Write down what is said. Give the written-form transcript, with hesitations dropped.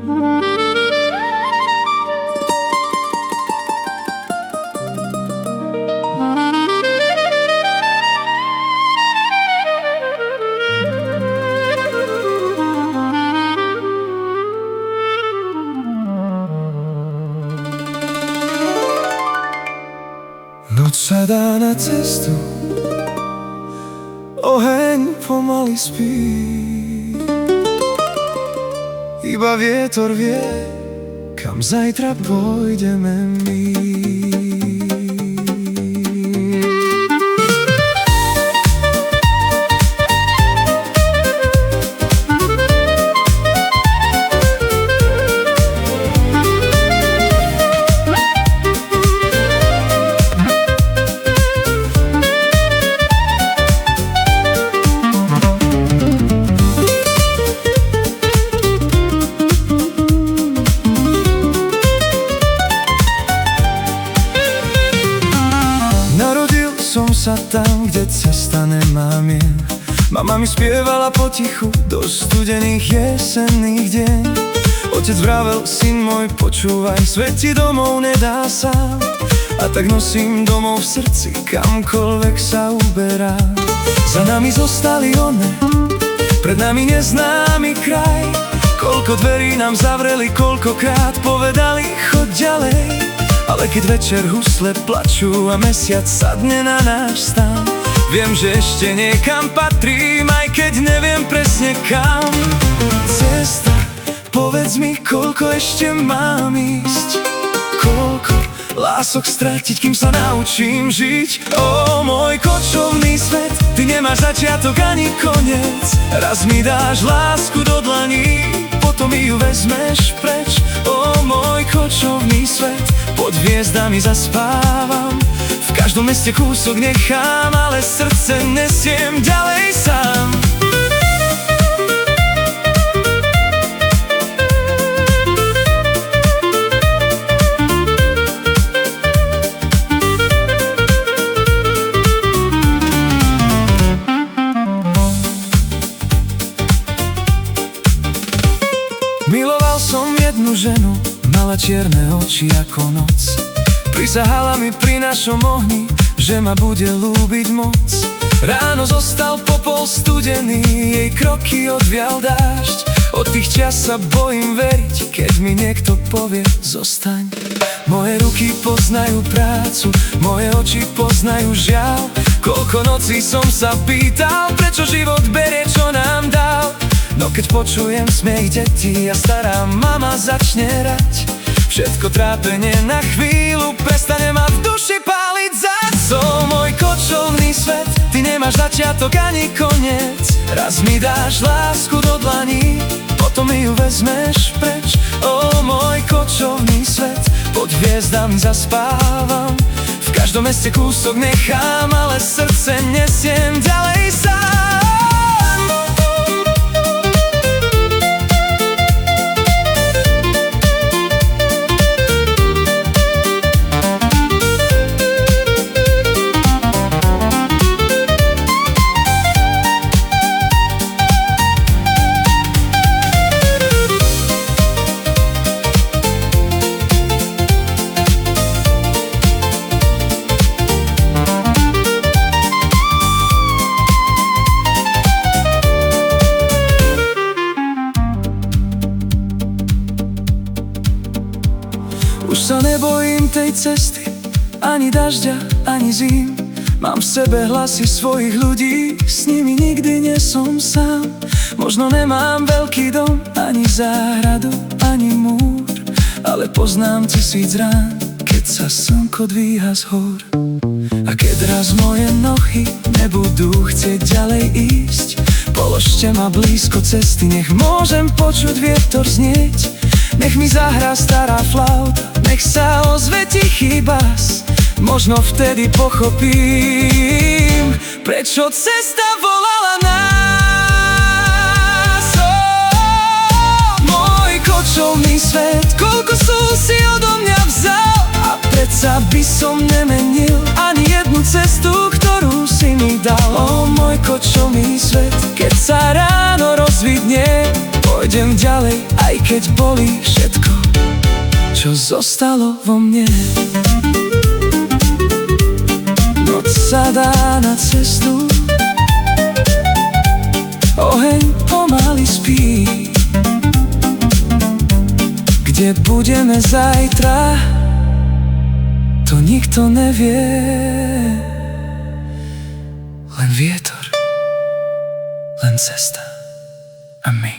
Noc sa dá na cestu, oheň pomaly spí, iba vietor vie, kam zajtra pôjdeme my. Som sa tam, kde cesta nemá mier. Mama mi spievala potichu do studených jesenných deň. Otec vravel, syn môj, počúvaj, svet ti domov nedá sám. A tak nosím domov v srdci, kamkoľvek sa uberá. Za nami zostali one, pred nami neznámy kraj. Koľko dverí nám zavreli, koľkokrát povedali, choď ďalej. Ale keď večer husle plačú a mesiac sadne na náš stan, viem, že ešte niekam patrím, aj keď neviem presne kam. Cesta, povedz mi, koľko ešte mám ísť, koľko lások stratiť, kým sa naučím žiť. Ó, môj kočovný svet, ty nemáš začiatok ani koniec. Raz mi dáš lásku do dlaní, potom mi ju vezmeš preč. Ó, môj kočovný svet, pod hviezdami zaspávam. V každom meste kúsok nechám, ale srdce nesiem ďalej sám. Miloval som jednu ženu, mala čierne oči ako noc. Prisahala mi pri našom ohni, že ma bude ľúbiť moc. Ráno zostal popol studený, jej kroky odvial dážď. Od tých čias sa bojím veriť, keď mi niekto povie zostaň. Moje ruky poznajú prácu, moje oči poznajú žiaľ. Koľko nocí som sa pýtal, prečo život berie, čo nám dal. No keď počujem smiech detí a stará mama začne rať, všetko trápenie na chvíľu prestane ma v duši páliť záco. Môj kočovný svet, ty nemáš začiatok ani koniec. Raz mi dáš lásku do dlaní, potom mi ju vezmeš preč. Ó, môj kočovný svet, pod hviezdami zaspávam. V každom meste kúsok nechám, ale srdce nesiem ďalej sám. Už sa nebojím tej cesty, ani dažďa, ani zím. Mám v sebe hlasy svojich ľudí, s nimi nikdy nie som sám. Možno nemám veľký dom, ani záhradu, ani múr, ale poznám 1000 rán, keď sa slnko dvíha z hor. A keď raz moje nohy nebudú chcieť ďalej ísť, položte ma blízko cesty, nech môžem počuť vietor znieť. Nech mi zahrá stará flauta, nech sa ozve tichý bas. Možno vtedy pochopím, prečo cesta volala nás. Môj kočovný svet, koľko súl si odo mňa vzal, a predsa by som nemenil ani jednu cestu, ktorú si mi dal. Ó, môj kočovný svet, keď sa ráno rozvidne, pôjdem Pôjdem ďalej, aj keď bolí všetko, čo zostalo vo mne. Noc sa dá na cestu, oheň pomaly spí. Kde budeme zajtra, to nikto nevie. Len vietor, len cesta a my.